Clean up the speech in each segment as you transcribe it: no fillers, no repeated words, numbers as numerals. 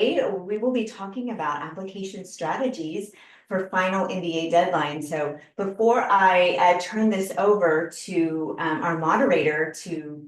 we will be talking about application strategies for final MBA deadline. So before I turn this over to our moderator to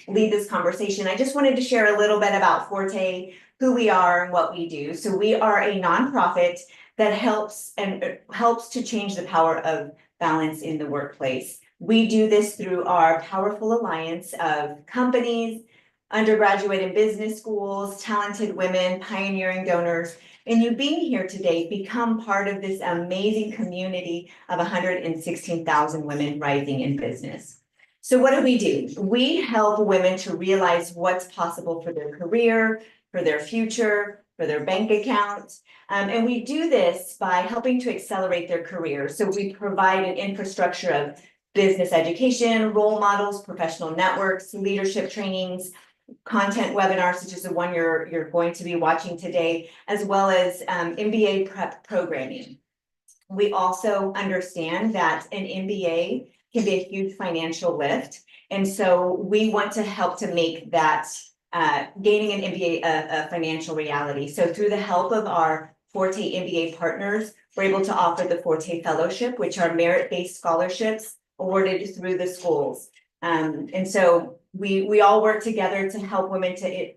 lead this conversation, I just wanted to share a little bit about Forté, who we are and what we do. So we are a nonprofit that helps to change the power of balance in the workplace. We do this through our powerful alliance of companies, undergraduate and business schools, talented women, pioneering donors, and you being here today become part of this amazing community of 116,000 women rising in business. So what do? We help women to realize what's possible for their career, for their future, for their bank account. And we do this by helping to accelerate their career. So we provide an infrastructure of business education, role models, professional networks, leadership trainings, content webinars, such as the one you're going to be watching today, as well as MBA prep programming. We also understand that an MBA can be a huge financial lift. And so we want to help to make that gaining an MBA a financial reality. So through the help of our Forté MBA partners, we're able to offer the Forté Fellowship, which are merit-based scholarships awarded through the schools. And so we all work together to help women to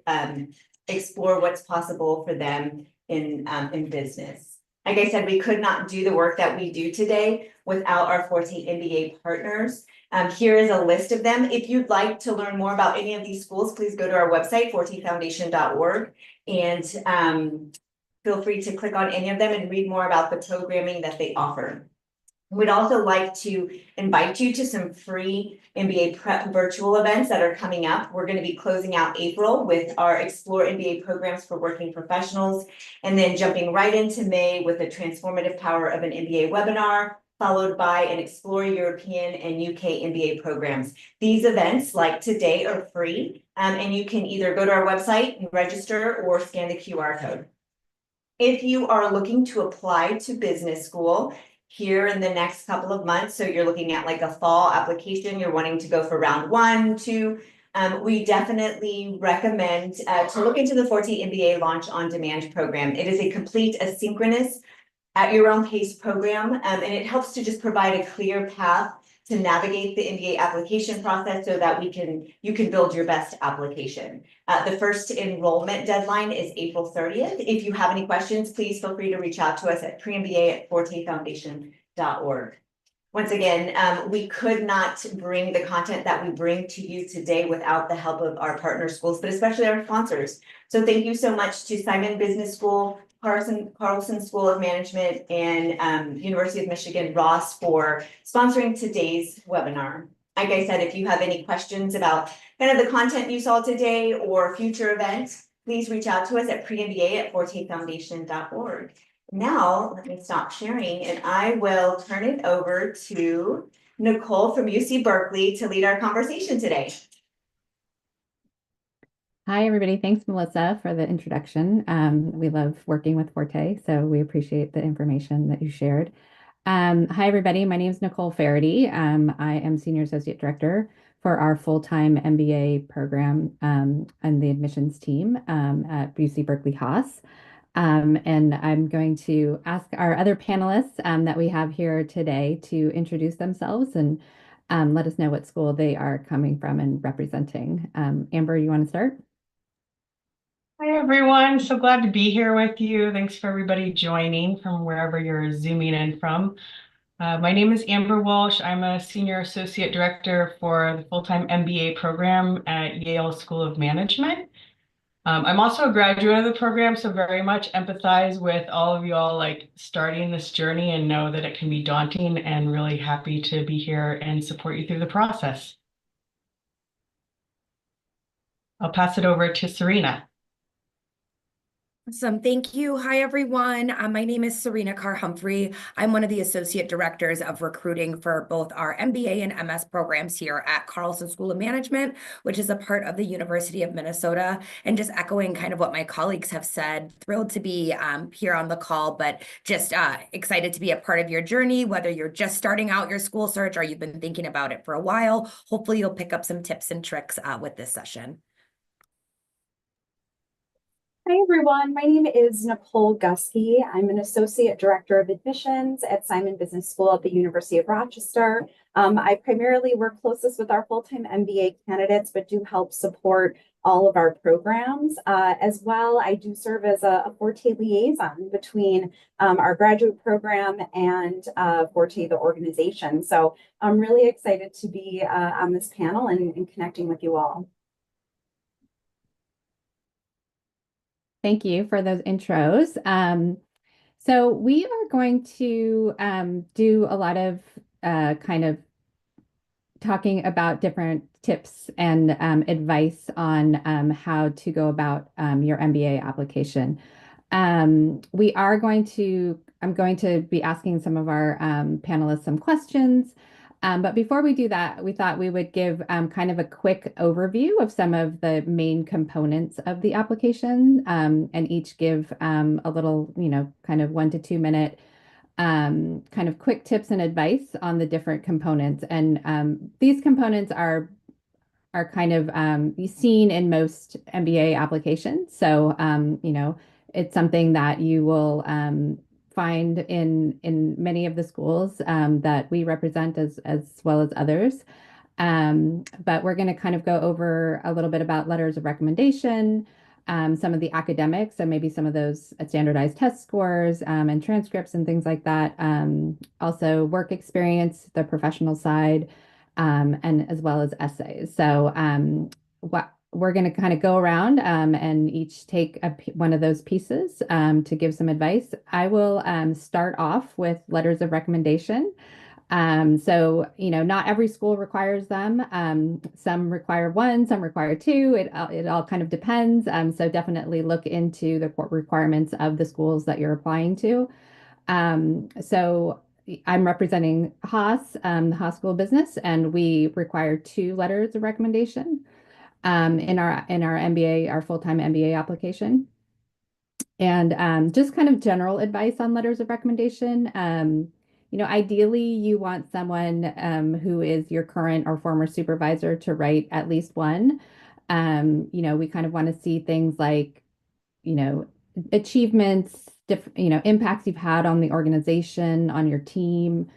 explore what's possible for them in business. Like I said, we could not do the work that we do today without our Forté MBA partners. Here is a list of them. If you'd like to learn more about any of these schools, please go to our website, fortefoundation.org, and feel free to click on any of them and read more about the programming that they offer. We'd also like to invite you to some free MBA prep virtual events that are coming up. We're going to be closing out April with our Explore MBA programs for working professionals, and then jumping right into May with the transformative power of an MBA webinar, followed by an Explore European and UK MBA programs. These events, like today, are free, and you can either go to our website and register or scan the QR code. If you are looking to apply to business school here in the next couple of months, so you're looking at like a fall application, you're wanting to go for round 1, 2, we definitely recommend to look into the Forté MBA Launch on Demand program. It is a complete asynchronous at your own pace program, and it helps to just provide a clear path to navigate the MBA application process so that you can build your best application. The first enrollment deadline is April 30th. If you have any questions, please feel free to reach out to us at premba@fortefoundation.org. Once again, we could not bring the content that we bring to you today without the help of our partner schools, but especially our sponsors. So thank you so much to Simon Business School, Carlson School of Management, and University of Michigan Ross for sponsoring today's webinar. Like I said, if you have any questions about kind of the content you saw today or future events, please reach out to us at premba@fortefoundation.org. Now, let me stop sharing and I will turn it over to Nicole from UC Berkeley to lead our conversation today. Hi, everybody. Thanks, Melissa, for the introduction. We love working with Forté, so we appreciate the information that you shared. Hi, everybody. My name is Nicole Faraday. I am Senior Associate Director for our full-time MBA program and the admissions team at UC Berkeley Haas. And I'm going to ask our other panelists that we have here today to introduce themselves and let us know what school they are coming from and representing. Amber, you want to start? Hi, everyone. So glad to be here with you. Thanks for everybody joining from wherever you're zooming in from. My name is Amber Walsh. I'm a Senior Associate Director for the full-time MBA program at Yale School of Management. I'm also a graduate of the program, so very much empathize with all of you all like starting this journey and know that it can be daunting, and really happy to be here and support you through the process. I'll pass it over to Serena. Awesome. Thank you. Hi, everyone. My name is Serena Carr-Humphrey. I'm one of the Associate Directors of Recruiting for both our MBA and MS programs here at Carlson School of Management, which is a part of the University of Minnesota. And just echoing kind of what my colleagues have said, thrilled to be here on the call, but just excited to be a part of your journey, whether you're just starting out your school search or you've been thinking about it for a while. Hopefully you'll pick up some tips and tricks with this session. Hi, everyone. My name is Nicole Gusky. I'm an Associate Director of Admissions at Simon Business School at the University of Rochester. I primarily work closest with our full-time MBA candidates, but do help support all of our programs. As well, I do serve as a Forté liaison between our graduate program and Forté, the organization. So I'm really excited to be on this panel and connecting with you all. Thank you for those intros. So we are going to do a lot of kind of talking about different tips and advice on how to go about your MBA application. We are going to, I'm going to be asking some of our panelists some questions. But before we do that, we thought we would give kind of a quick overview of some of the main components of the application and each give a little, kind of 1 to 2 minute kind of quick tips and advice on the different components. And these components are kind of seen in most MBA applications. So, it's something that you will find in many of the schools that we represent as well as others. But we're going to kind of go over a little bit about letters of recommendation, some of the academics, so maybe some of those standardized test scores and transcripts and things like that. Also work experience, the professional side, and as well as essays. So what we're going to kind of go around and each take one of those pieces to give some advice. I will start off with letters of recommendation. So, not every school requires them. Some require one, some require two. It all kind of depends. So definitely look into the requirements of the schools that you're applying to. So I'm representing Haas, the Haas School of Business, and we require 2 letters of recommendation in our MBA, our full-time MBA application. And just kind of general advice on letters of recommendation. Ideally, you want someone who is your current or former supervisor to write at least one. We kind of want to see things like, achievements, impacts you've had on the organization, on your team.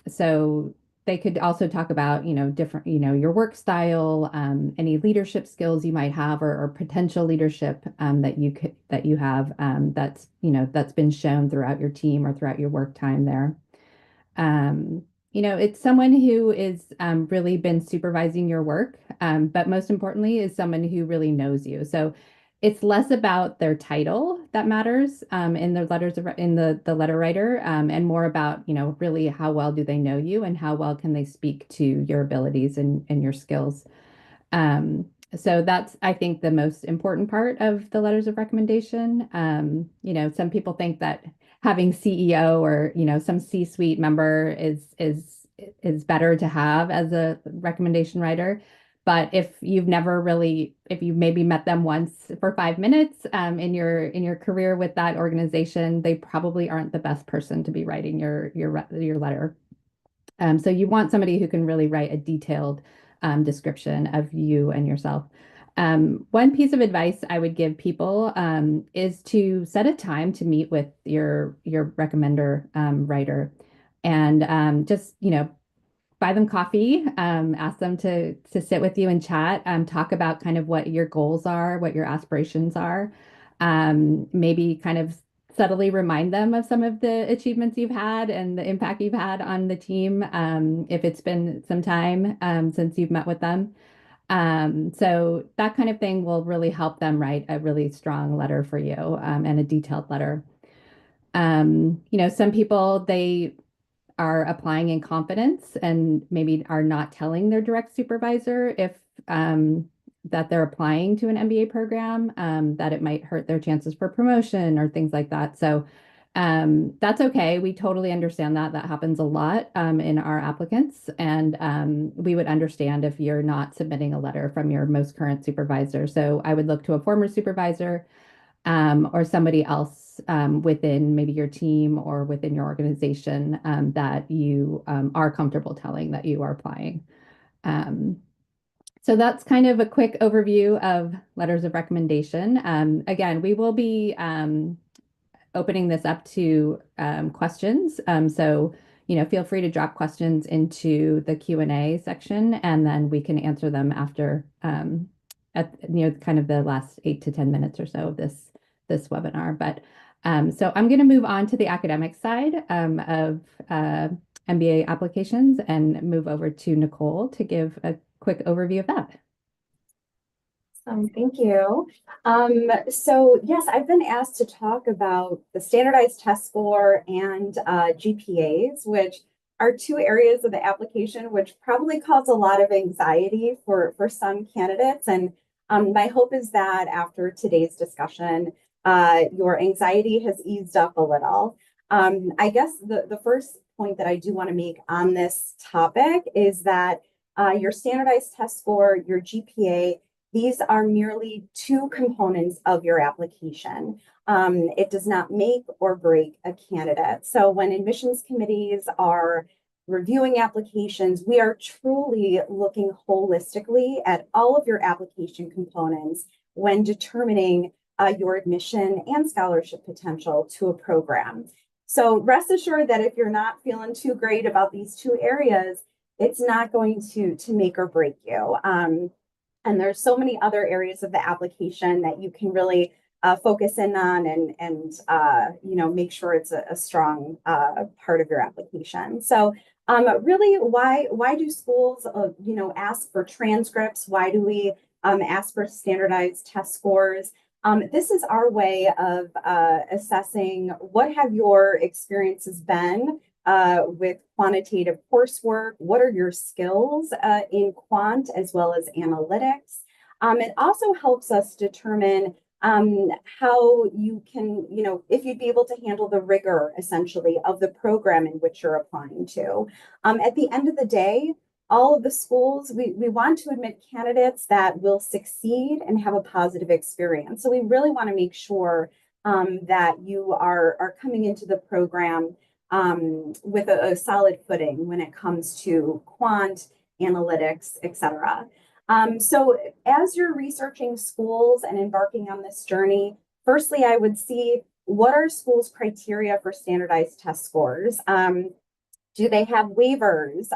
So they could also talk about, different, your work style, any leadership skills you might have or potential leadership that you have that's been shown throughout your team or throughout your work time there. It's someone who is really been supervising your work, but most importantly is someone who really knows you. So it's less about their title that matters in the the letter writer, and more about, really how well do they know you and how well can they speak to your abilities and your skills. So that's, I think, the most important part of the letters of recommendation. Some people think that having CEO or, some C-suite member is better to have as a recommendation writer. But if you've maybe met them once for 5 minutes in your career with that organization, they probably aren't the best person to be writing your letter. So you want somebody who can really write a detailed description of you and yourself. One piece of advice I would give people is to set a time to meet with your recommender writer, and just buy them coffee, ask them to sit with you and chat, talk about kind of what your goals are, what your aspirations are, maybe kind of subtly remind them of some of the achievements you've had and the impact you've had on the team, if it's been some time since you've met with them. So that kind of thing will really help them write a really strong letter for you, and a detailed letter. Some people, they are applying in confidence and maybe are not telling their direct supervisor if that they're applying to an MBA program, that it might hurt their chances for promotion or things like that. So that's okay. We totally understand that. That happens a lot in our applicants. And we would understand if you're not submitting a letter from your most current supervisor. So I would look to a former supervisor or somebody else within maybe your team or within your organization that you are comfortable telling that you are applying. So that's kind of a quick overview of letters of recommendation. Again, we will be opening this up to questions. So, feel free to drop questions into the Q&A section, and then we can answer them after at kind of the last 8 to 10 minutes or so of this webinar. But so I'm going to move on to the academic side of MBA applications and move over to Nicole to give a quick overview of that. Thank you. So yes, I've been asked to talk about the standardized test score and GPAs, which are two areas of the application which probably cause a lot of anxiety for some candidates. And my hope is that after today's discussion, your anxiety has eased up a little. I guess the first point that I do want to make on this topic is that your standardized test score, your GPA, these are merely two components of your application. It does not make or break a candidate. So when admissions committees are reviewing applications, we are truly looking holistically at all of your application components when determining your admission and scholarship potential to a program. So rest assured that if you're not feeling too great about these two areas, it's not going to make or break you. And there's so many other areas of the application that you can really focus in on and make sure it's a strong part of your application. So really, why do schools ask for transcripts? Why do we ask for standardized test scores? This is our way of assessing what have your experiences been with quantitative coursework. What are your skills in quant as well as analytics? It also helps us determine how you can, if you'd be able to handle the rigor essentially of the program in which you're applying to. At the end of the day, all of the schools, we want to admit candidates that will succeed and have a positive experience. So we really want to make sure that you are coming into the program with a solid footing when it comes to quant, analytics, etc. So as you're researching schools and embarking on this journey, firstly, I would see what are schools' criteria for standardized test scores? Do they have waivers?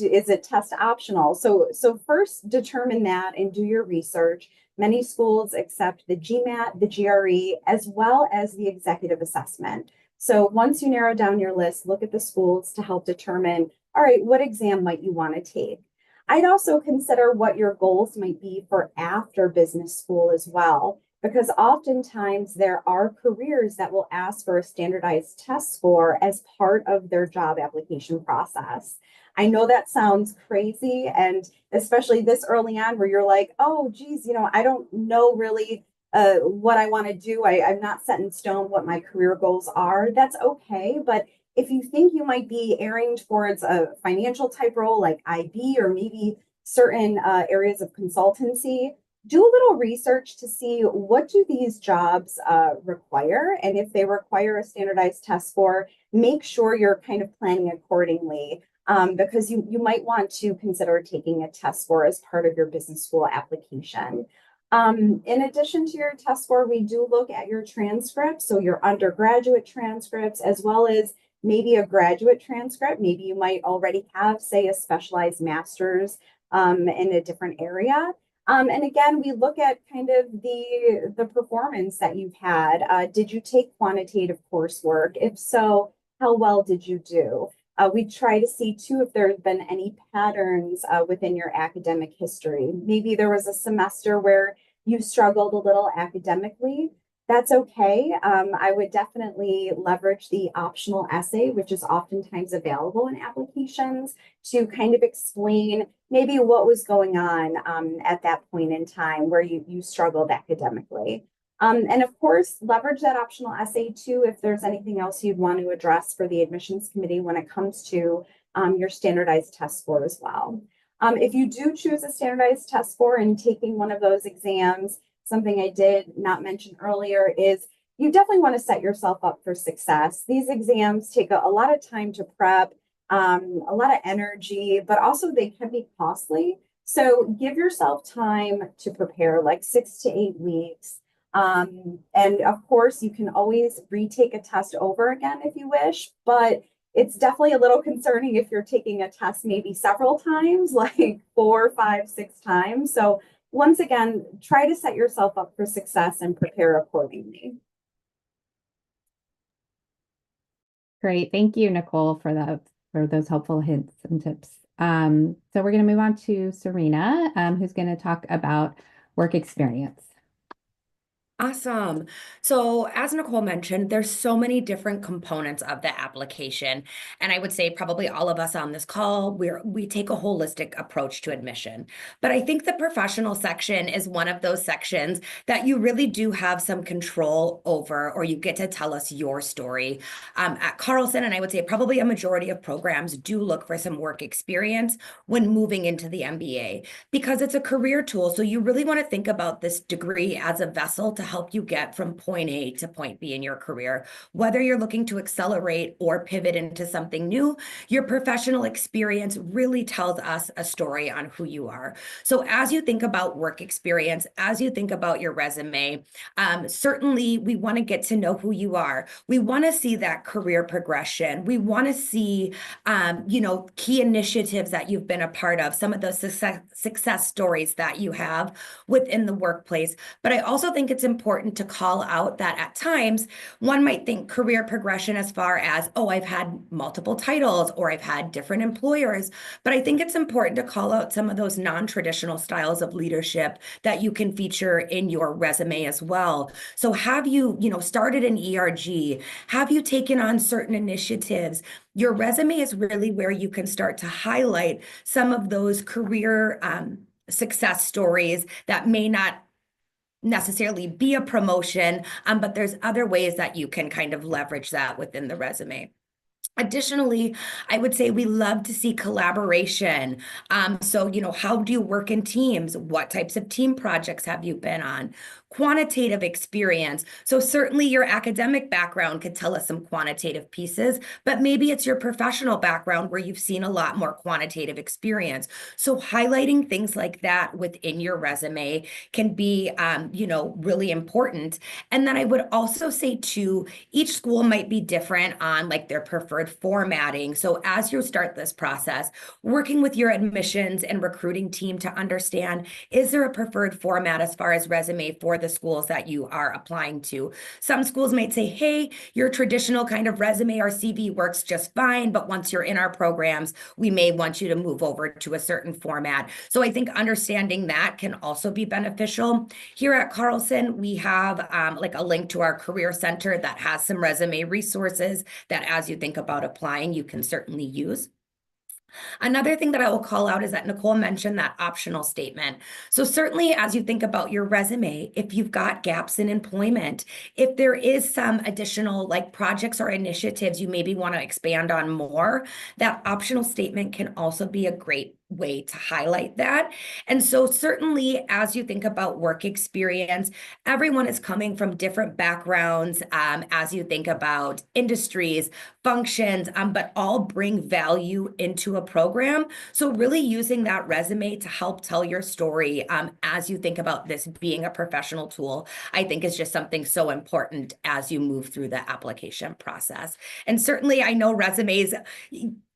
Is it test optional? So first determine that and do your research. Many schools accept the GMAT, the GRE, as well as the executive assessment. So once you narrow down your list, look at the schools to help determine, all right, what exam might you want to take? I'd also consider what your goals might be for after business school as well, because oftentimes there are careers that will ask for a standardized test score as part of their job application process. I know that sounds crazy, and especially this early on where you're like, oh, geez, I don't know really what I want to do. I'm not set in stone what my career goals are. That's okay. But if you think you might be erring towards a financial type role like IB or maybe certain areas of consultancy, do a little research to see what do these jobs require. And if they require a standardized test score, make sure you're kind of planning accordingly because you might want to consider taking a test score as part of your business school application. In addition to your test score, we do look at your transcripts, so your undergraduate transcripts, as well as maybe a graduate transcript. Maybe you might already have, say, a specialized master's in a different area. And again, we look at kind of the performance that you've had. Did you take quantitative coursework? If so, how well did you do? We try to see too if there's been any patterns within your academic history. Maybe there was a semester where you struggled a little academically. That's okay. I would definitely leverage the optional essay, which is oftentimes available in applications, to kind of explain maybe what was going on at that point in time where you struggled academically. And of course, leverage that optional essay too if there's anything else you'd want to address for the admissions committee when it comes to your standardized test score as well. If you do choose a standardized test score and taking one of those exams, something I did not mention earlier is you definitely want to set yourself up for success. These exams take a lot of time to prep, a lot of energy, but also they can be costly. So give yourself time to prepare, like 6 to 8 weeks. And of course, you can always retake a test over again if you wish, but it's definitely a little concerning if you're taking a test maybe several times, like 4, 5, 6 times. So once again, try to set yourself up for success and prepare accordingly. Great. Thank you, Nicole, for that, for those helpful hints and tips. So we're going to move on to Serena, who's going to talk about work experience. Awesome. So as Nicole mentioned, there's so many different components of the application. And I would say probably all of us on this call, we take a holistic approach to admission. But I think the professional section is one of those sections that you really do have some control over, or you get to tell us your story. At Carlson, and I would say probably a majority of programs do look for some work experience when moving into the MBA, because it's a career tool. So you really want to think about this degree as a vessel to help you get from point A to point B in your career. Whether you're looking to accelerate or pivot into something new, your professional experience really tells us a story on who you are. So as you think about work experience, as you think about your resume, certainly we want to get to know who you are. We want to see that career progression. We want to see, key initiatives that you've been a part of, some of those success stories that you have within the workplace. But I also think it's important to call out that at times one might think career progression as far as, oh, I've had multiple titles or I've had different employers. But I think it's important to call out some of those non-traditional styles of leadership that you can feature in your resume as well. So have you, started an ERG? Have you taken on certain initiatives? Your resume is really where you can start to highlight some of those career success stories that may not necessarily be a promotion, but there's other ways that you can kind of leverage that within the resume. Additionally, I would say we love to see collaboration. So, how do you work in teams? What types of team projects have you been on? Quantitative experience. So certainly your academic background could tell us some quantitative pieces, but maybe it's your professional background where you've seen a lot more quantitative experience. So highlighting things like that within your resume can be, really important. And then I would also say too, each school might be different on like their preferred formatting. So as you start this process, working with your admissions and recruiting team to understand, is there a preferred format as far as resume for the schools that you are applying to? Some schools might say, hey, your traditional kind of resume or CV works just fine, but once you're in our programs, we may want you to move over to a certain format. So I think understanding that can also be beneficial. Here at Carlson, we have like a link to our career center that has some resume resources that as you think about applying, you can certainly use. Another thing that I will call out is that Nicole mentioned that optional statement. So certainly as you think about your resume, if you've got gaps in employment, if there is some additional like projects or initiatives you maybe want to expand on more, that optional statement can also be a great way to highlight that. And so certainly as you think about work experience, everyone is coming from different backgrounds as you think about industries, functions, but all bring value into a program. So really using that resume to help tell your story as you think about this being a professional tool, I think is just something so important as you move through the application process. And certainly I know resumes,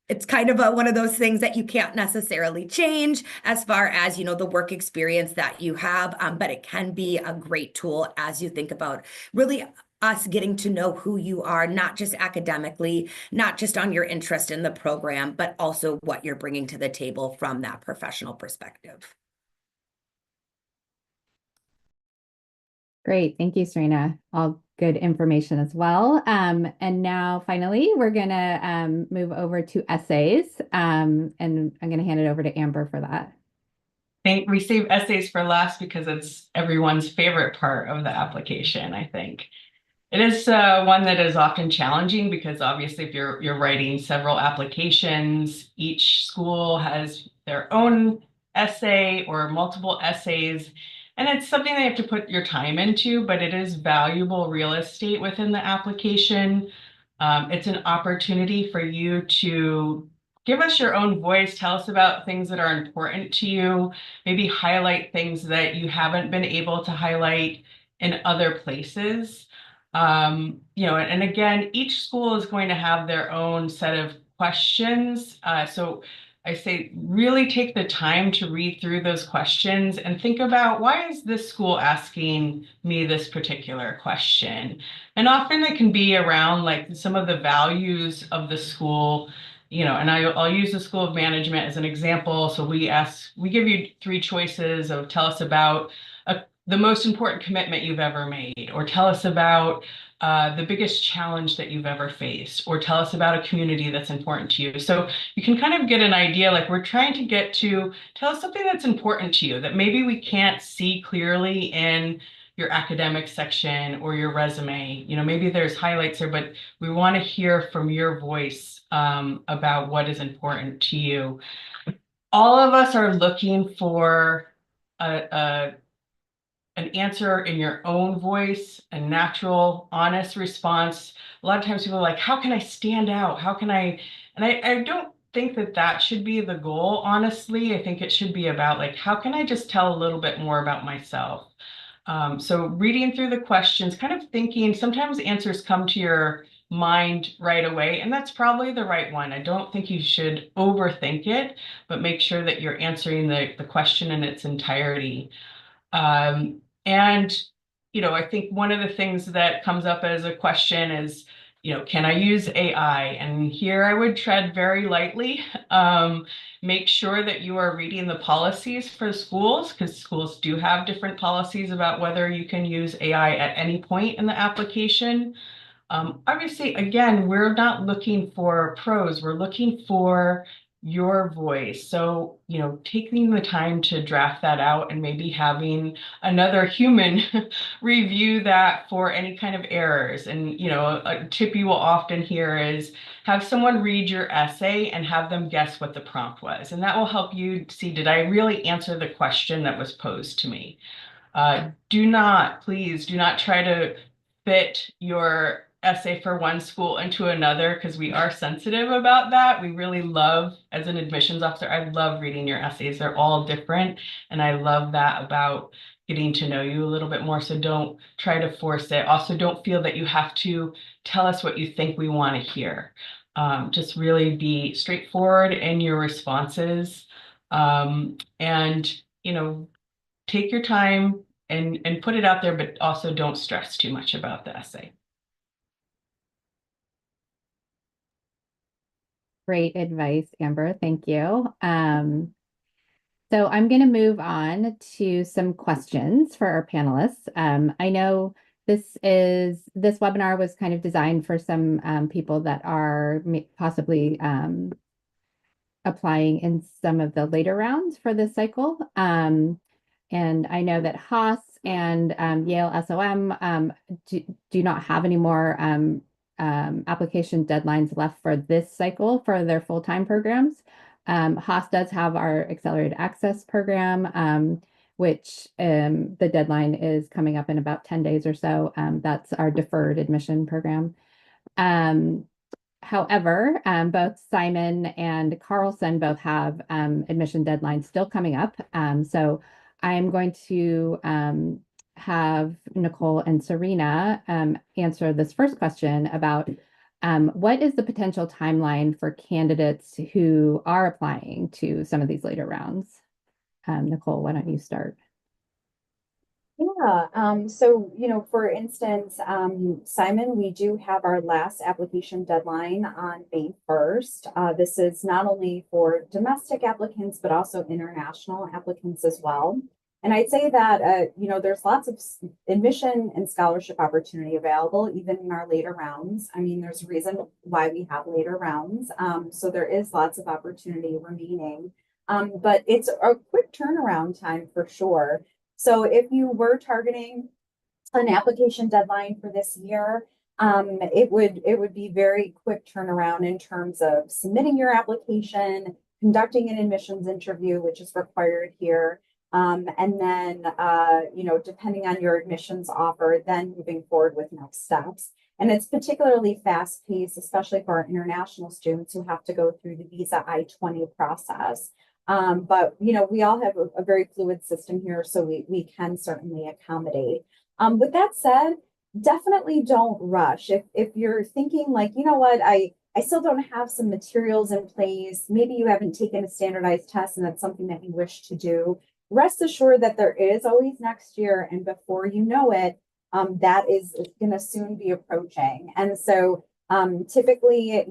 it's kind of one of those things that you can't necessarily change as far as, the work experience that you have, but it can be a great tool as you think about really us getting to know who you are, not just academically, not just on your interest in the program, but also what you're bringing to the table from that professional perspective. Great. Thank you, Serena. All good information as well. And now finally, we're going to move over to essays. And I'm going to hand it over to Amber for that. We save essays for last because it's everyone's favorite part of the application, I think. It is one that is often challenging because obviously if you're writing several applications, each school has their own essay or multiple essays, and it's something they have to put your time into, but it is valuable real estate within the application. It's an opportunity for you to give us your own voice. Tell us about things that are important to you. Maybe highlight things that you haven't been able to highlight in other places. And again, each school is going to have their own set of questions. So I say really take the time to read through those questions and think about, why is this school asking me this particular question? And often it can be around like some of the values of the school, and I'll use the School of Management as an example. So we give you 3 choices of tell us about the most important commitment you've ever made, or tell us about the biggest challenge that you've ever faced, or tell us about a community that's important to you. So you can kind of get an idea, like we're trying to get to tell us something that's important to you that maybe we can't see clearly in your academic section or your resume. Maybe there's highlights there, but we want to hear from your voice about what is important to you. All of us are looking for an answer in your own voice, a natural, honest response. A lot of times people are like, how can I stand out? How can I? And I don't think that should be the goal, honestly. I think it should be about like, how can I just tell a little bit more about myself? So reading through the questions, kind of thinking, sometimes answers come to your mind right away, and that's probably the right one. I don't think you should overthink it, but make sure that you're answering the question in its entirety. And, I think one of the things that comes up as a question is, can I use AI? And here I would tread very lightly. Make sure that you are reading the policies for schools, because schools do have different policies about whether you can use AI at any point in the application. Obviously, again, we're not looking for pros, we're looking for your voice. So, taking the time to draft that out and maybe having another human review that for any kind of errors. And, a tip you will often hear is have someone read your essay and have them guess what the prompt was. And that will help you see, did I really answer the question that was posed to me? Please do not try to fit your essay for one school into another, because we are sensitive about that. We really love, as an admissions officer, I love reading your essays. They're all different. And I love that about getting to know you a little bit more. So don't try to force it. Also, don't feel that you have to tell us what you think we want to hear. Just really be straightforward in your responses. And, take your time and put it out there, but also don't stress too much about the essay. Great advice, Amber. Thank you. So I'm going to move on to some questions for our panelists. I know this webinar was kind of designed for some people that are possibly applying in some of the later rounds for this cycle. And I know that Haas and Yale SOM do not have any more application deadlines left for this cycle for their full-time programs. Haas does have our Accelerated Access program, which the deadline is coming up in about 10 days or so. That's our deferred admission program. However, both Simon and Carlson both have admission deadlines still coming up. So I'm going to have Nicole and Serena answer this first question about what is the potential timeline for candidates who are applying to some of these later rounds? Nicole, why don't you start? Yeah, so, for instance, Simon, we do have our last application deadline on May 1st. This is not only for domestic applicants, but also international applicants as well. And I'd say that, there's lots of admission and scholarship opportunity available, even in our later rounds. I mean, there's a reason why we have later rounds. So there is lots of opportunity remaining. But it's a quick turnaround time for sure. So if you were targeting an application deadline for this year, it would be very quick turnaround in terms of submitting your application, conducting an admissions interview, which is required here, And then, depending on your admissions offer, then moving forward with next steps. And it's particularly fast paced, especially for our international students who have to go through the visa I-20 process. But we all have a very fluid system here, so we can certainly accommodate. With that said, definitely don't rush. If you're thinking like, you know what, I still don't have some materials in place, maybe you haven't taken a standardized test and that's something that you wish to do, rest assured that there is always next year, and before you know it, that is going to soon be approaching. And so typically,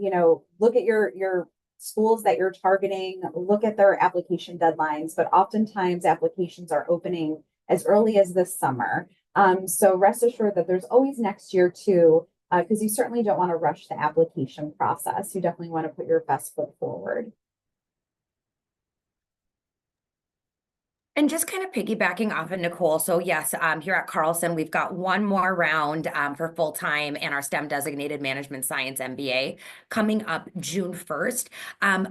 look at your schools that you're targeting, look at their application deadlines, but oftentimes applications are opening as early as this summer. So rest assured that there's always next year too, because you certainly don't want to rush the application process. You definitely want to put your best foot forward. And just kind of piggybacking off of Nicole. So yes, here at Carlson, we've got one more round for full-time and our STEM designated management science MBA coming up June 1st.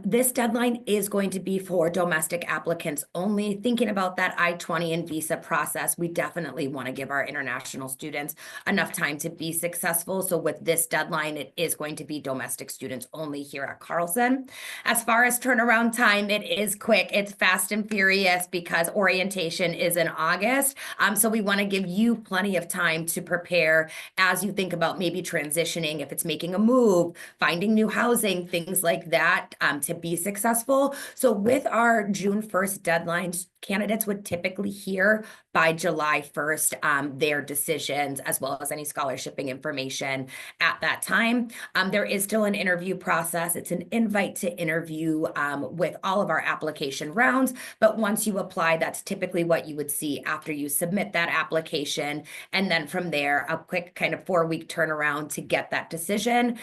This deadline is going to be for domestic applicants only. Thinking about that I-20 and visa process, we definitely want to give our international students enough time to be successful. So with this deadline, it is going to be domestic students only here at Carlson. As far as turnaround time, it is quick. It's fast and furious because orientation is in August. So we want to give you plenty of time to prepare as you think about maybe transitioning, if it's making a move, finding new housing, things like that, to be successful. So with our June 1st deadlines, candidates would typically hear by July 1st their decisions, as well as any scholarshiping information at that time. There is still an interview process. It's an invite to interview with all of our application rounds. But once you apply, that's typically what you would see after you submit that application. And then from there, a quick kind of 4-week turnaround to get that decision.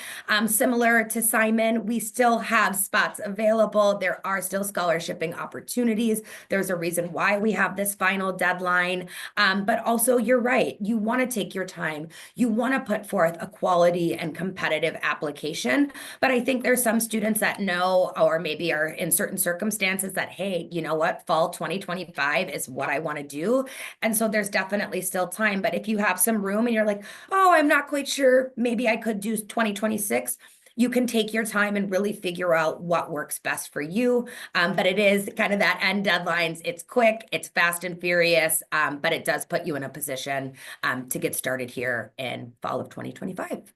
Similar to Simon, we still have spots available. There are still scholarshiping opportunities. There's a reason why we have this final deadline. But also, you're right. You want to take your time. You want to put forth a quality and competitive application. But I think there's some students that know, or maybe are in certain circumstances that, hey, you know what, fall 2025 is what I want to do. And so there's definitely still time. But if you have some room and you're like, oh, I'm not quite sure, maybe I could do 2026. You can take your time and really figure out what works best for you. But it is kind of that end deadlines. It's quick, it's fast and furious, but it does put you in a position to get started here in fall of 2025.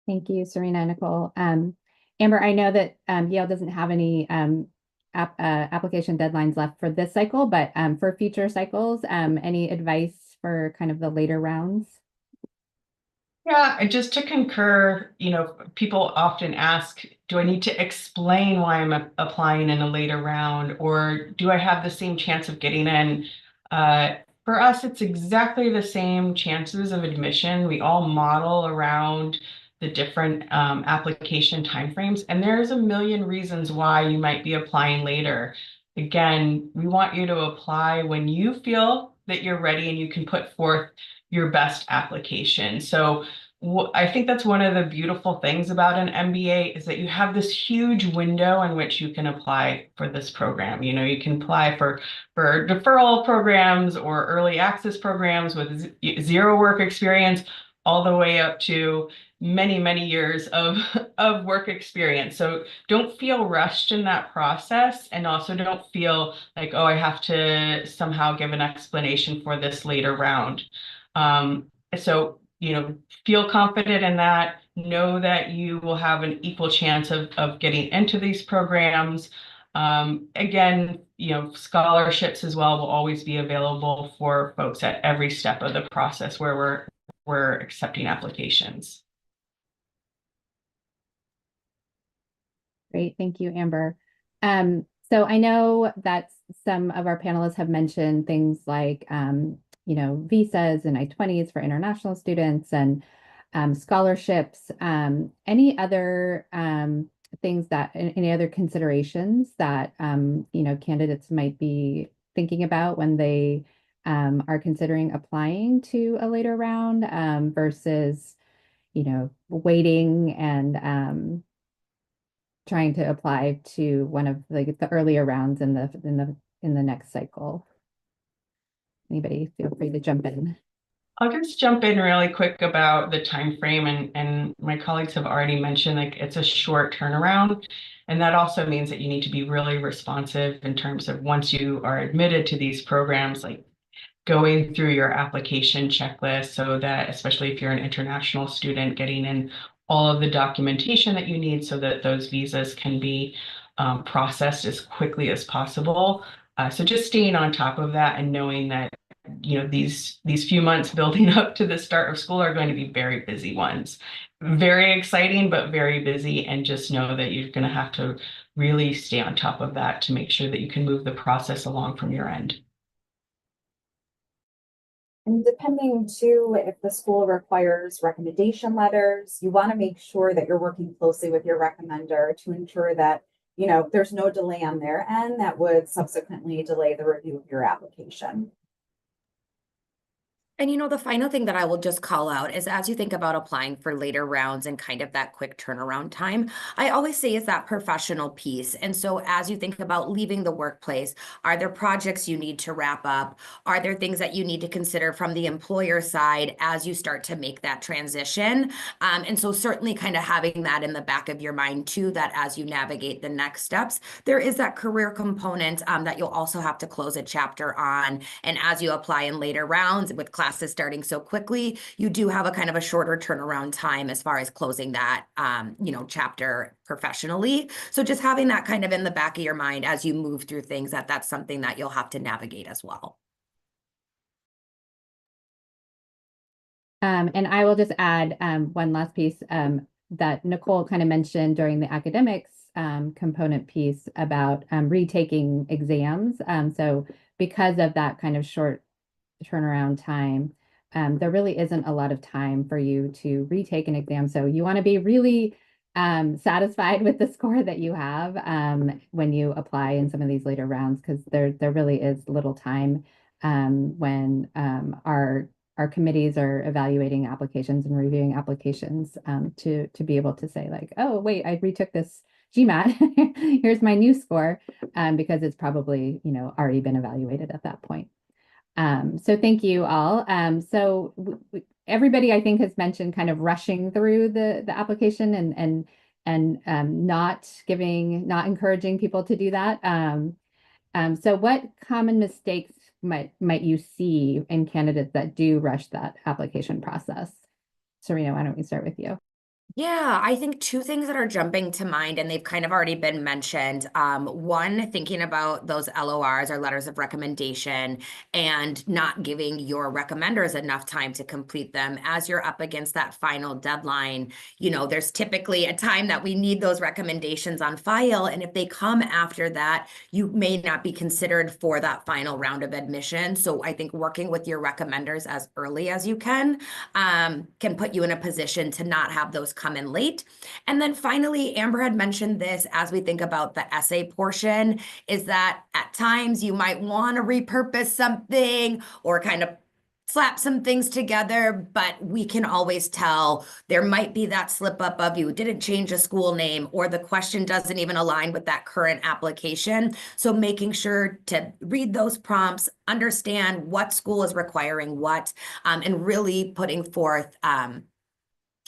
Thank you, Serena and Nicole. Amber, I know that Yale doesn't have any application deadlines left for this cycle, but for future cycles, any advice for kind of the later rounds? Yeah, and just to concur, people often ask, do I need to explain why I'm applying in a later round, or do I have the same chance of getting in? For us, it's exactly the same chances of admission. We all model around the different application timeframes, and there's a million reasons why you might be applying later. Again, we want you to apply when you feel that you're ready and you can put forth your best application. So I think that's one of the beautiful things about an MBA is that you have this huge window in which you can apply for this program. You can apply for deferral programs or early access programs with zero work experience, all the way up to many, many years of work experience. So don't feel rushed in that process, and also don't feel like, oh, I have to somehow give an explanation for this later round. So, feel confident in that, know that you will have an equal chance of getting into these programs. Again, scholarships as well will always be available for folks at every step of the process where we're accepting applications. Great, thank you, Amber. So I know that some of our panelists have mentioned things like visas and I-20s for international students and scholarships. Any other any other considerations that candidates might be thinking about when they are considering applying to a later round versus waiting and trying to apply to one of the earlier rounds in the next cycle? Anybody feel free to jump in. I'll just jump in really quick about the time frame, and my colleagues have already mentioned like it's a short turnaround, and that also means that you need to be really responsive in terms of once you are admitted to these programs, like going through your application checklist, so that especially if you're an international student, getting in all of the documentation that you need so that those visas can be processed as quickly as possible. So just staying on top of that and knowing that these few months building up to the start of school are going to be very busy ones. Very exciting, but very busy. And just know that you're going to have to really stay on top of that to make sure that you can move the process along from your end. And depending too, if the school requires recommendation letters, you want to make sure that you're working closely with your recommender to ensure that, there's no delay on their end that would subsequently delay the review of your application. And the final thing that I will just call out is as you think about applying for later rounds and kind of that quick turnaround time, I always say is that professional piece. And so as you think about leaving the workplace, are there projects you need to wrap up? Are there things that you need to consider from the employer side as you start to make that transition? And so certainly kind of having that in the back of your mind too, that as you navigate the next steps, there is that career component that you'll also have to close a chapter on. And as you apply in later rounds with classes starting so quickly, you do have a kind of a shorter turnaround time as far as closing that, chapter professionally. So just having that kind of in the back of your mind as you move through things, that's something that you'll have to navigate as well. And I will just add one last piece that Nicole kind of mentioned during the academics component piece about retaking exams. So because of that kind of short turnaround time, there really isn't a lot of time for you to retake an exam. So you want to be really satisfied with the score that you have when you apply in some of these later rounds, because there really is little time when our committees are evaluating applications and reviewing applications to be able to say like, oh, wait, I retook this GMAT. Here's my new score, because it's probably, already been evaluated at that point. So thank you all. So everybody, I think, has mentioned kind of rushing through the application and not encouraging people to do that. So what common mistakes might you see in candidates that do rush that application process? Serena, why don't we start with you? Yeah, I think two things that are jumping to mind, and they've kind of already been mentioned. One, thinking about those LORs or letters of recommendation and not giving your recommenders enough time to complete them as you're up against that final deadline. There's typically a time that we need those recommendations on file. And if they come after that, you may not be considered for that final round of admission. So I think working with your recommenders as early as you can put you in a position to not have those come in late. And then finally, Amber had mentioned this as we think about the essay portion, is that at times you might want to repurpose something or kind of slap some things together, but we can always tell there might be that slip up of you didn't change a school name or the question doesn't even align with that current application. So making sure to read those prompts, understand what school is requiring what, and really putting forth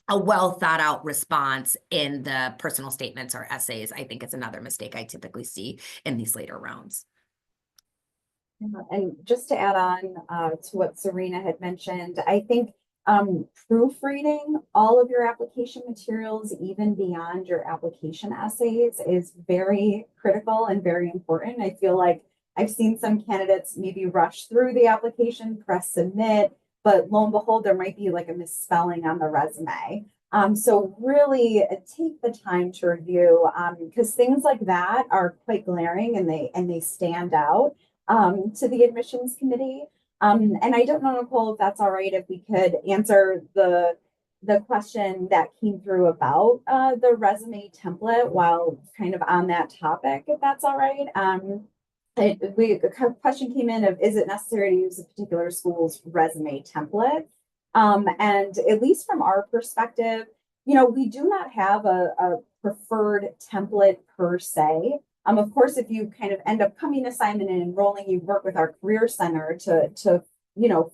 a well thought out response in the personal statements or essays, I think is another mistake I typically see in these later rounds. And just to add on to what Serena had mentioned, I think proofreading all of your application materials, even beyond your application essays, is very critical and very important. I feel like I've seen some candidates maybe rush through the application, press submit, but lo and behold, there might be like a misspelling on the resume. So really take the time to review because things like that are quite glaring and they stand out to the admissions committee. And I don't know, Nicole, if that's all right, if we could answer the question that came through about the resume template while kind of on that topic, if that's all right. A question came in of, is it necessary to use a particular school's resume template? And at least from our perspective, we do not have a preferred template per se. Of course, if you kind of end up coming to Simon and enrolling, you work with our career center to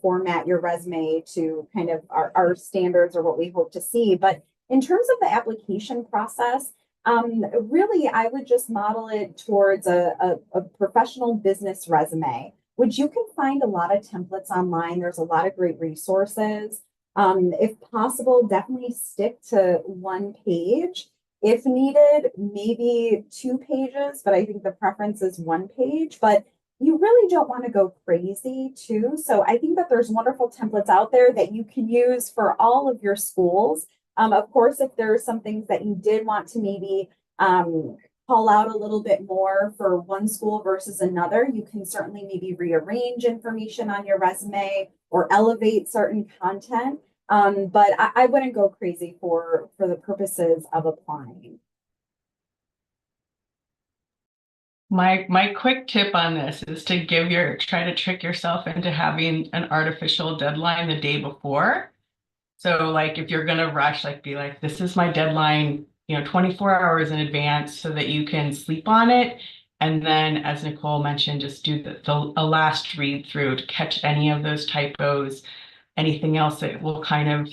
format your resume to kind of our standards or what we hope to see. But in terms of the application process, really, I would just model it towards a professional business resume, which you can find a lot of templates online. There's a lot of great resources. If possible, definitely stick to one page. If needed, maybe 2 pages, but I think the preference is one page. But you really don't want to go crazy too. So I think that there's wonderful templates out there that you can use for all of your schools. Of course, if there are some things that you did want to maybe call out a little bit more for one school versus another, you can certainly maybe rearrange information on your resume or elevate certain content. But I wouldn't go crazy for the purposes of applying. My quick tip on this is to try to trick yourself into having an artificial deadline the day before. So like if you're gonna rush, like be like, this is my deadline, 24 hours in advance so that you can sleep on it. And then, as Nicole mentioned, just do a last read through to catch any of those typos, anything else that will kind of,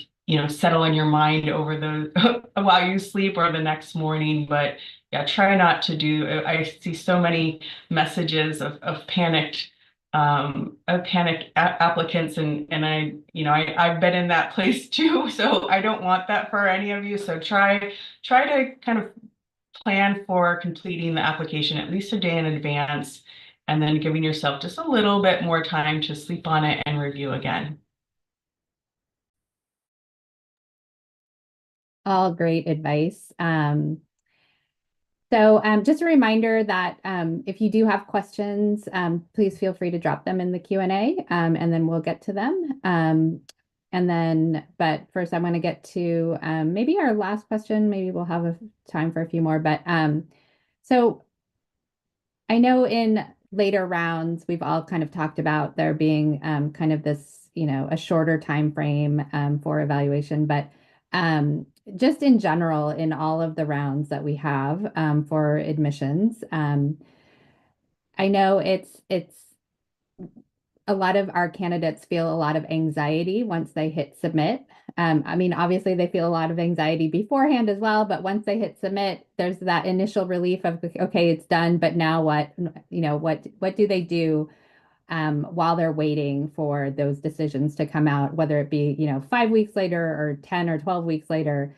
settle in your mind over the while you sleep or the next morning. But yeah, try not to do. I see so many messages of panicked applicants, and I've been in that place too, so I don't want that for any of you. So try to kind of plan for completing the application at least a day in advance, and then giving yourself just a little bit more time to sleep on it and review again. All great advice. So just a reminder that if you do have questions, please feel free to drop them in the Q&A, and then we'll get to them. But first I want to get to maybe our last question. Maybe we'll have time for a few more. But so I know in later rounds, we've all kind of talked about there being kind of this, a shorter time frame for evaluation, but just in general, in all of the rounds that we have for admissions, I know it's a lot of our candidates feel a lot of anxiety once they hit submit. I mean, obviously they feel a lot of anxiety beforehand as well, but once they hit submit, there's that initial relief of, okay, it's done, but now what, what do they do while they're waiting for those decisions to come out, whether it be, 5 weeks later or 10 or 12 weeks later?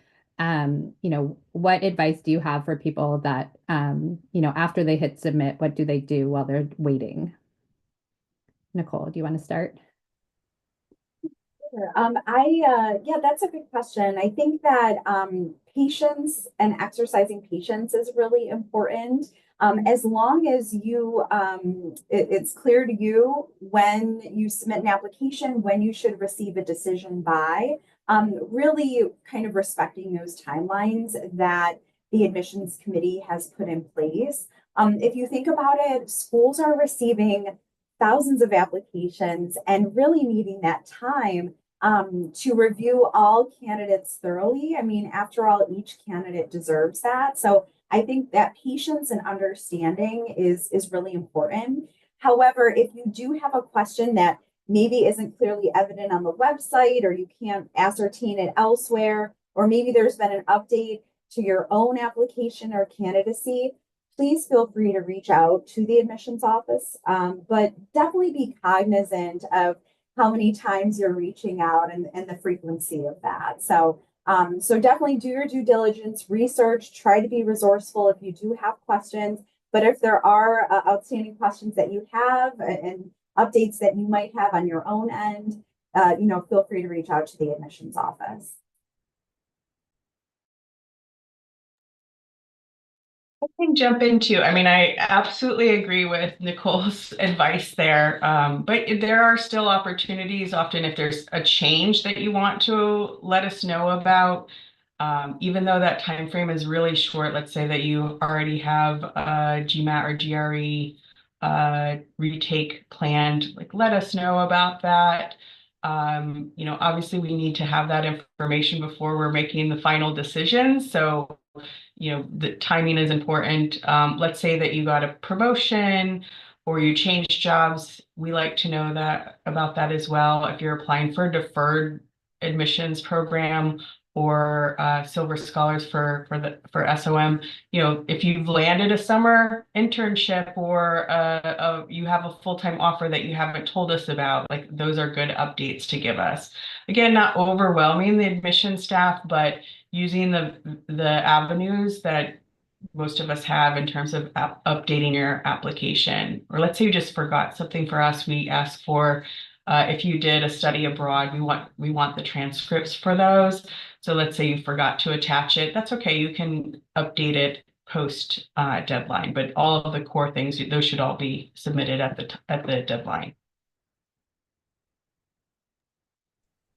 What advice do you have for people that, after they hit submit, what do they do while they're waiting? Nicole, do you want to start? Sure. Yeah, that's a good question. I think that patience and exercising patience is really important. As long as it's clear to you when you submit an application, when you should receive a decision by, really kind of respecting those timelines that the admissions committee has put in place. If you think about it, schools are receiving thousands of applications and really needing that time to review all candidates thoroughly. I mean, after all, each candidate deserves that. So I think that patience and understanding is really important. However, if you do have a question that maybe isn't clearly evident on the website, or you can't ascertain it elsewhere, or maybe there's been an update to your own application or candidacy, please feel free to reach out to the admissions office. But definitely be cognizant of how many times you're reaching out and the frequency of that. So definitely do your due diligence, research, try to be resourceful if you do have questions. But if there are outstanding questions that you have and updates that you might have on your own end, feel free to reach out to the admissions office. I can jump into, I mean, I absolutely agree with Nicole's advice there, but there are still opportunities often if there's a change that you want to let us know about, even though that time frame is really short. Let's say that you already have a GMAT or GRE retake planned, like let us know about that. Obviously we need to have that information before we're making the final decisions. So, the timing is important. Let's say that you got a promotion or you changed jobs. We like to know that about that as well. If you're applying for a deferred admissions program or silver scholars for SOM, if you've landed a summer internship or you have a full-time offer that you haven't told us about, like those are good updates to give us. Again, not overwhelming the admission staff, but using the avenues that most of us have in terms of updating your application. Or let's say you just forgot something for us, we ask for if you did a study abroad, we want the transcripts for those. So let's say you forgot to attach it. That's okay. You can update it post deadline, but all of the core things, those should all be submitted at the deadline.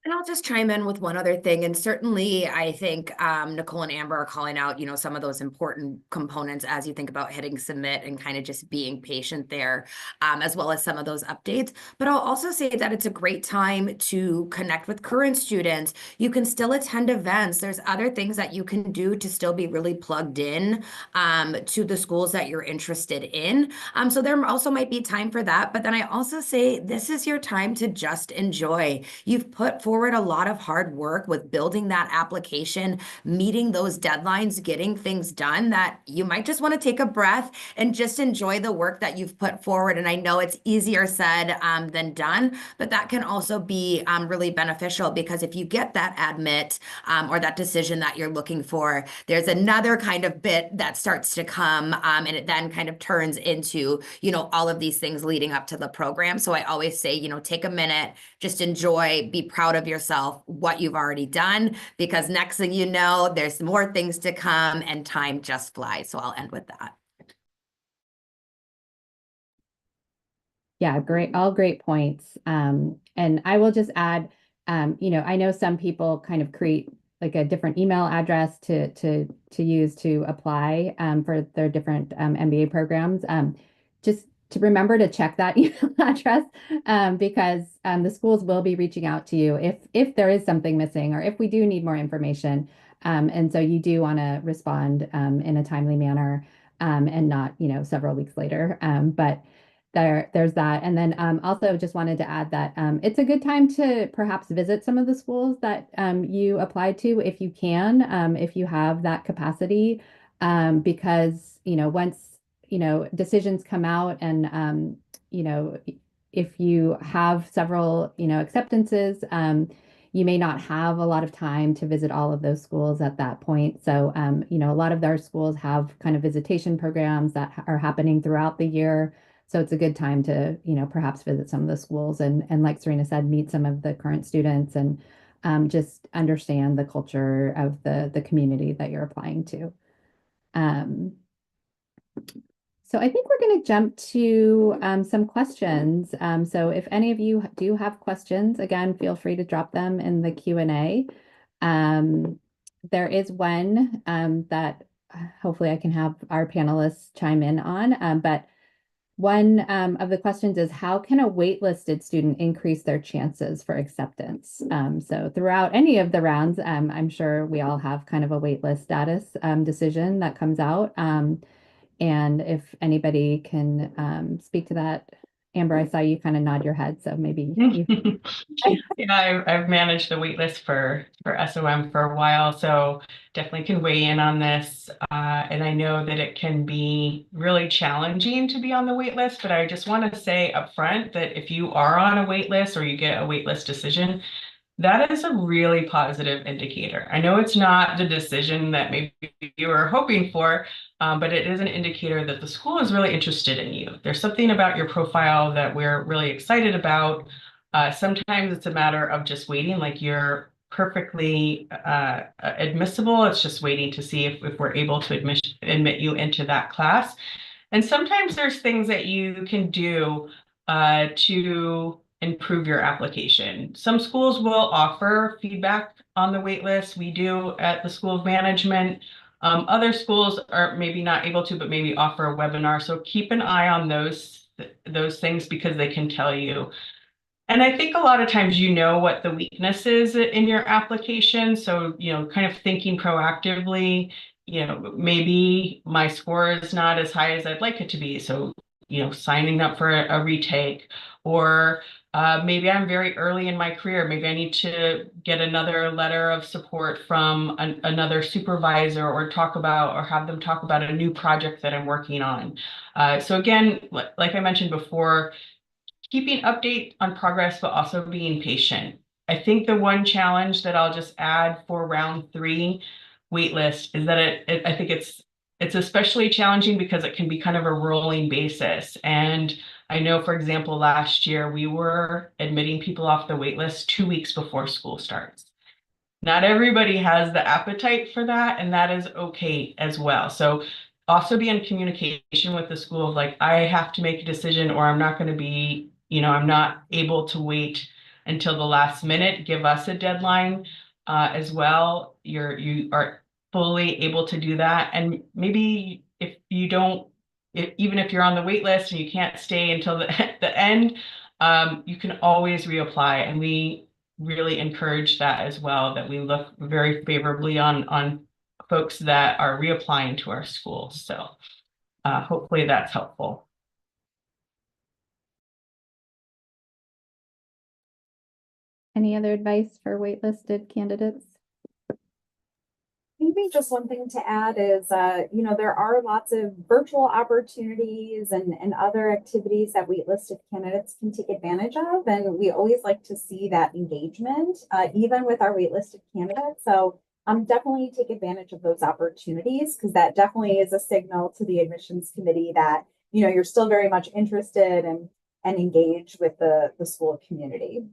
And I'll just chime in with one other thing. And certainly, I think Nicole and Amber are calling out, some of those important components as you think about hitting submit and kind of just being patient there, as well as some of those updates. But I'll also say that it's a great time to connect with current students. You can still attend events. There's other things that you can do to still be really plugged in to the schools that you're interested in. So there also might be time for that. But then I also say this is your time to just enjoy. You've put forward a lot of hard work with building that application, meeting those deadlines, getting things done, that you might just want to take a breath and just enjoy the work that you've put forward. And I know it's easier said than done, but that can also be really beneficial, because if you get that admit or that decision that you're looking for, there's another kind of bit that starts to come, and it then kind of turns into, all of these things leading up to the program. So I always say, take a minute, just enjoy, be proud of yourself, what you've already done, because next thing you know, there's more things to come and time just flies. So I'll end with that. Yeah, great. All great points. And I will just add, I know some people kind of create like a different email address to use to apply for their different MBA programs. Just to remember to check that email address because the schools will be reaching out to you if there is something missing or if we do need more information. And so you do want to respond in a timely manner and not, several weeks later. But there's that. And then also just wanted to add that it's a good time to perhaps visit some of the schools that you applied to if you can, if you have that capacity, because, once, decisions come out and, if you have several, acceptances, you may not have a lot of time to visit all of those schools at that point. So, a lot of their schools have kind of visitation programs that are happening throughout the year. So it's a good time to, perhaps visit some of the schools and like Serena said, meet some of the current students and just understand the culture of the community that you're applying to. So I think we're going to jump to some questions. So if any of you do have questions, again, feel free to drop them in the Q&A. There is one that hopefully I can have our panelists chime in on, but one of the questions is, how can a waitlisted student increase their chances for acceptance? So throughout any of the rounds, I'm sure we all have kind of a waitlist status decision that comes out. And if anybody can speak to that. Amber, I saw you kind of nod your head, so maybe you. Yeah, I've managed the waitlist for SOM for a while, so definitely can weigh in on this. And I know that it can be really challenging to be on the waitlist, but I just want to say upfront that if you are on a waitlist or you get a waitlist decision, that is a really positive indicator. I know it's not the decision that maybe you were hoping for, but it is an indicator that the school is really interested in you. There's something about your profile that we're really excited about. Sometimes it's a matter of just waiting, like you're perfectly admissible. It's just waiting to see if we're able to admit you into that class. And sometimes there's things that you can do to improve your application. Some schools will offer feedback on the waitlist. We do at the School of Management. Other schools are maybe not able to, but maybe offer a webinar. So keep an eye on those things because they can tell you And I think a lot of times you know what the weakness is in your application. So, kind of thinking proactively, maybe my score is not as high as I'd like it to be. So, signing up for a retake, or maybe I'm very early in my career. Maybe I need to get another letter of support from another supervisor, or have them talk about a new project that I'm working on. So again, like I mentioned before, keeping update on progress, but also being patient. I think the one challenge that I'll just add for round 3 waitlist is that I think it's especially challenging because it can be kind of a rolling basis. And I know, for example, last year we were admitting people off the waitlist 2 weeks before school starts. Not everybody has the appetite for that, and that is okay as well. So also be in communication with the school of like, I have to make a decision, or I'm not going to be, I'm not able to wait until the last minute. Give us a deadline as well. You are fully able to do that. And maybe if you don't, even if you're on the wait list and you can't stay until the end, you can always reapply. And we really encourage that as well, that we look very favorably on folks that are reapplying to our schools. So hopefully that's helpful. Any other advice for waitlisted candidates? Maybe just one thing to add is, there are lots of virtual opportunities and other activities that waitlisted candidates can take advantage of. And we always like to see that engagement, even with our waitlisted candidates. So definitely take advantage of those opportunities, because that definitely is a signal to the admissions committee that, you're still very much interested and engaged with the school community.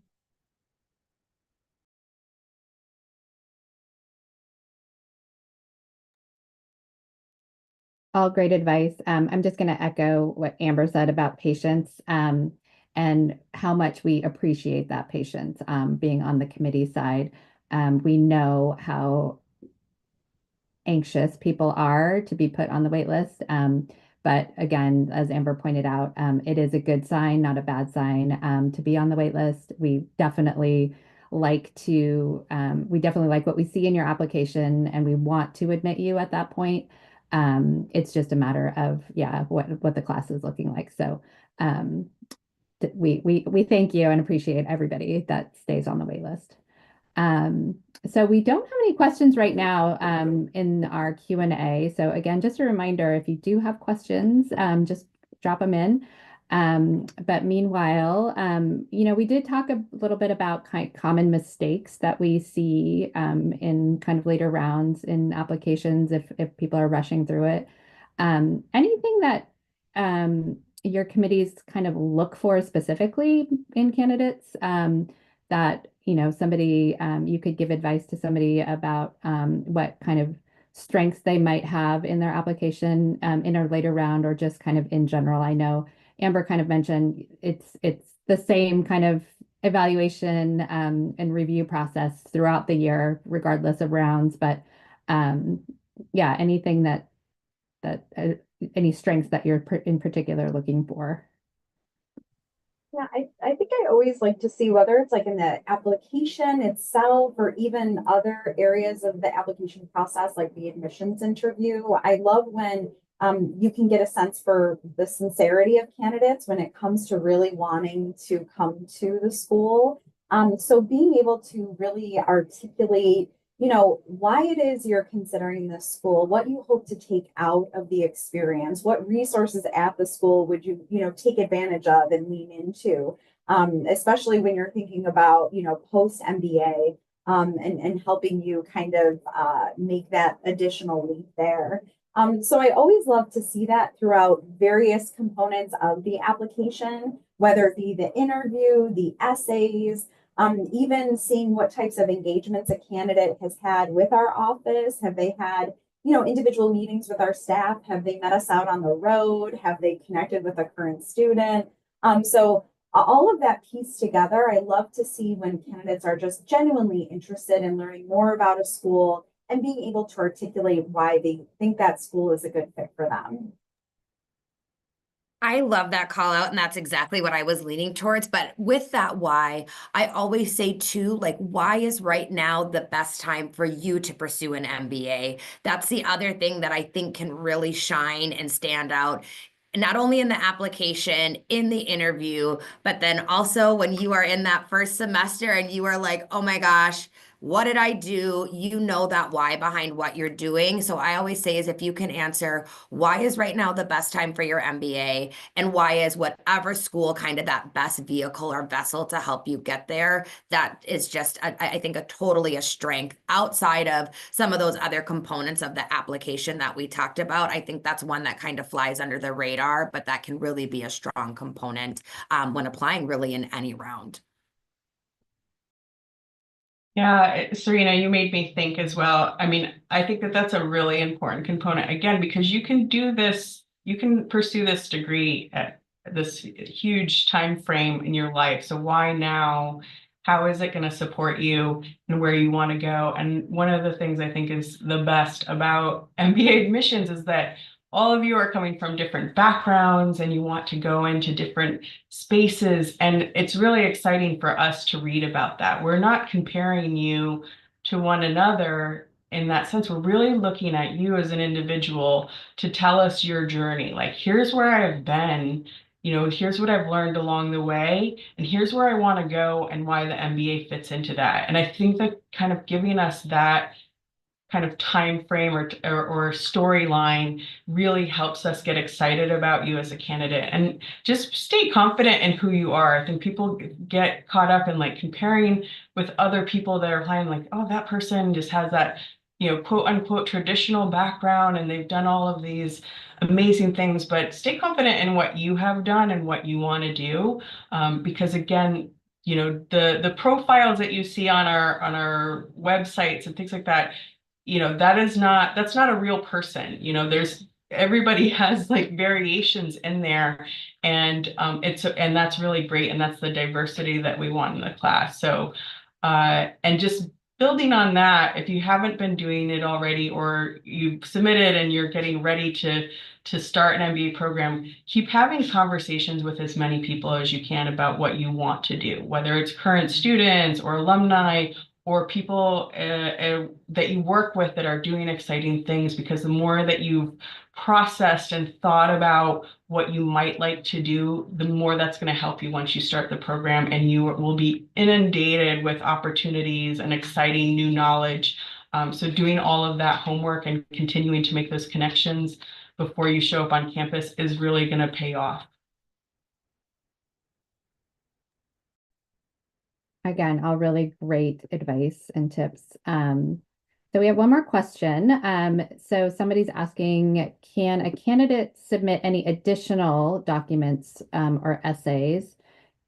All great advice. I'm just going to echo what Amber said about patience, and how much we appreciate that patience, being on the committee side. We know how anxious people are to be put on the wait list. But again, as Amber pointed out, it is a good sign, not a bad sign, to be on the wait list. We definitely like what we see in your application, and we want to admit you at that point. It's just a matter of, what the class is looking like. So we thank you and appreciate everybody that stays on the wait list. So we don't have any questions right now in our Q&A. So again, just a reminder, if you do have questions, just drop them in. But meanwhile, we did talk a little bit about common mistakes that we see in kind of later rounds in applications if people are rushing through it. Anything that your committees kind of look for specifically in candidates, that somebody, you could give advice to somebody about what kind of strengths they might have in their application in a later round, or just kind of in general. I know Amber kind of mentioned it's the same kind of evaluation and review process throughout the year, regardless of rounds. But anything that any strengths that you're in particular looking for. Yeah, I think I always like to see whether it's like in the application itself or even other areas of the application process, like the admissions interview. I love when you can get a sense for the sincerity of candidates when it comes to really wanting to come to the school. So being able to really articulate why it is you're considering this school, what you hope to take out of the experience, what resources at the school would you, take advantage of and lean into, especially when you're thinking about, post MBA, and helping you kind of make that additional leap there. So I always love to see that throughout various components of the application, whether it be the interview, the essays, even seeing what types of engagements a candidate has had with our office. Have they had, individual meetings with our staff? Have they met us out on the road? Have they connected with a current student? So all of that pieced together, I love to see when candidates are just genuinely interested in learning more about a school and being able to articulate why they think that school is a good fit for them. I love that call out, and that's exactly what I was leaning towards. But with that why, I always say too, like, why is right now the best time for you to pursue an MBA? That's the other thing that I think can really shine and stand out. Not only in the application, in the interview, but then also when you are in that first semester and you are like, oh my gosh, what did I do? You know that why behind what you're doing. So I always say is if you can answer, why is right now the best time for your MBA? And why is whatever school kind of that best vehicle or vessel to help you get there? That is just, I think, a totally a strength outside of some of those other components of the application that we talked about. I think that's one that kind of flies under the radar, but that can really be a strong component when applying really in any round. Yeah, Serena, you made me think as well. I mean, I think that that's a really important component again, because you can do this, you can pursue this degree at this huge time frame in your life. So why now? How is it going to support you and where you want to go? And one of the things I think is the best about MBA admissions is that all of you are coming from different backgrounds and you want to go into different spaces. And it's really exciting for us to read about that. We're not comparing you to one another in that sense. We're really looking at you as an individual to tell us your journey. Like, here's where I've been, here's what I've learned along the way, and here's where I want to go and why the MBA fits into that. And I think that kind of giving us that kind of time frame or storyline really helps us get excited about you as a candidate, and just stay confident in who you are. I think people get caught up in like comparing with other people that are applying, like, oh, that person just has that, quote unquote traditional background and they've done all of these amazing things, but stay confident in what you have done and what you want to do. Because again, the profiles that you see on our websites and things like that, that's not a real person. Everybody has like variations in there, and and that's really great, and that's the diversity that we want in the class. So and just building on that, if you haven't been doing it already, or you've submitted and you're getting ready to start an MBA program, keep having conversations with as many people as you can about what you want to do, whether it's current students or alumni or people that you work with that are doing exciting things, because the more that you've processed and thought about what you might like to do, the more that's going to help you once you start the program, and you will be inundated with opportunities and exciting new knowledge. So doing all of that homework and continuing to make those connections before you show up on campus is really going to pay off. Again, all really great advice and tips. So we have one more question. So somebody's asking, can a candidate submit any additional documents or essays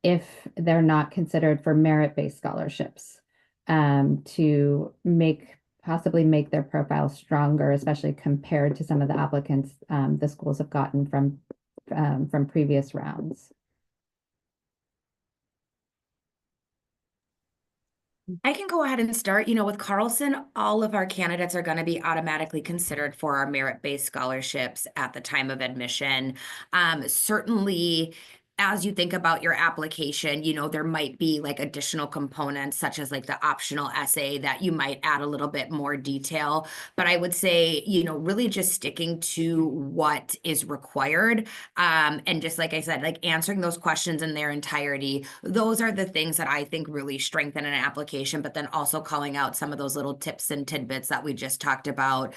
if they're not considered for merit-based scholarships to possibly make their profile stronger, especially compared to some of the applicants the schools have gotten from previous rounds? I can go ahead and start. With Carlson, all of our candidates are going to be automatically considered for our merit-based scholarships at the time of admission. Certainly, as you think about your application, there might be like additional components such as like the optional essay that you might add a little bit more detail. But I would say, really just sticking to what is required. And just like I said, like answering those questions in their entirety. Those are the things that I think really strengthen an application, but then also calling out some of those little tips and tidbits that we just talked about,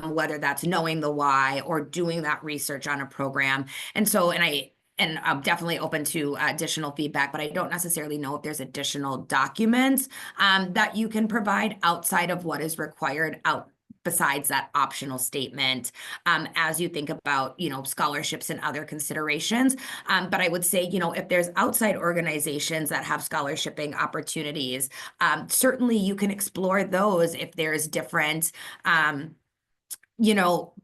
whether that's knowing the why or doing that research on a program. And I'm definitely open to additional feedback, but I don't necessarily know if there's additional documents that you can provide outside of what is required besides that optional statement as you think about, scholarships and other considerations. But I would say, if there's outside organizations that have scholarshiping opportunities, certainly you can explore those if there's different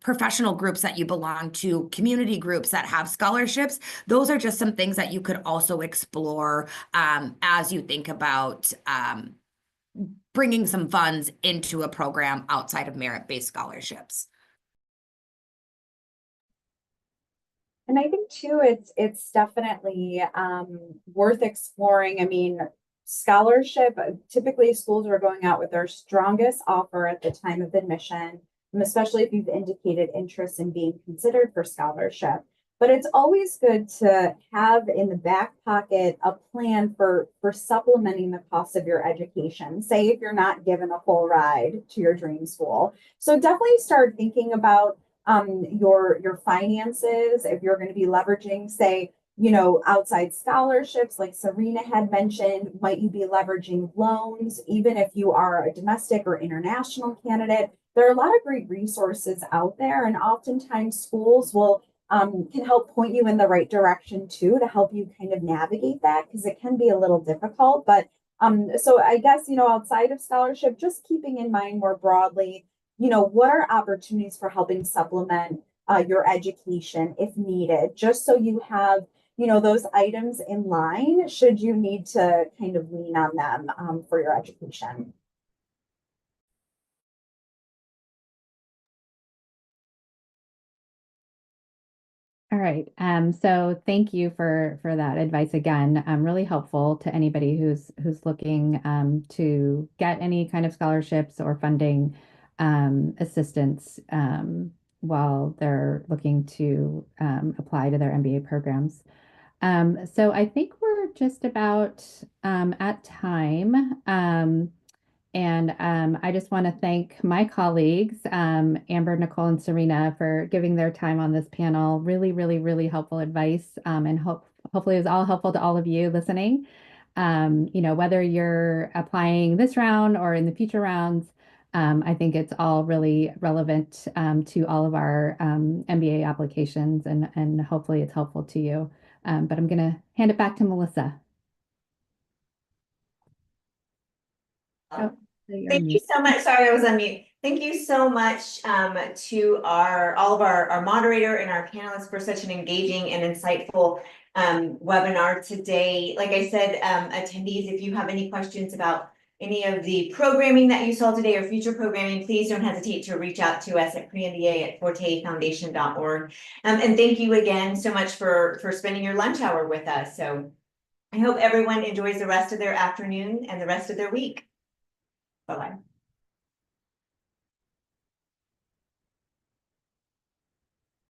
professional groups that you belong to, community groups that have scholarships. Those are just some things that you could also explore as you think about bringing some funds into a program outside of merit-based scholarships. And I think too, it's definitely worth exploring. I mean, scholarship, typically schools are going out with their strongest offer at the time of admission, and especially if you've indicated interest in being considered for scholarship. But it's always good to have in the back pocket a plan for supplementing the cost of your education. Say if you're not given a full ride to your dream school. So definitely start thinking about your finances, if you're going to be leveraging, say, outside scholarships, like Serena had mentioned, might you be leveraging loans, even if you are a domestic or international candidate? There are a lot of great resources out there, and oftentimes schools will can help point you in the right direction too, to help you kind of navigate that, because it can be a little difficult. But so I guess, outside of scholarship, just keeping in mind more broadly, what are opportunities for helping supplement your education if needed, just so you have, those items in line should you need to kind of lean on them for your education. All right. So thank you for that advice again. Really helpful to anybody who's looking to get any kind of scholarships or funding assistance while they're looking to apply to their MBA programs. So I think we're just about at time. And I just want to thank my colleagues, Amber, Nicole, and Serena, for giving their time on this panel. Really, really, really helpful advice. And hopefully it was all helpful to all of you listening. Whether you're applying this round or in the future rounds, I think it's all really relevant to all of our MBA applications, and hopefully it's helpful to you. But I'm going to hand it back to Melissa. Oh, so you're on Thank you mute. so much. Sorry, I was on mute. Thank you so much to all of our moderator and our panelists for such an engaging and insightful webinar today. Like I said, attendees, if you have any questions about any of the programming that you saw today or future programming, please don't hesitate to reach out to us at premba@fortefoundation.org. And thank you again so much for spending your lunch hour with us. So I hope everyone enjoys the rest of their afternoon and the rest of their week. Bye-bye.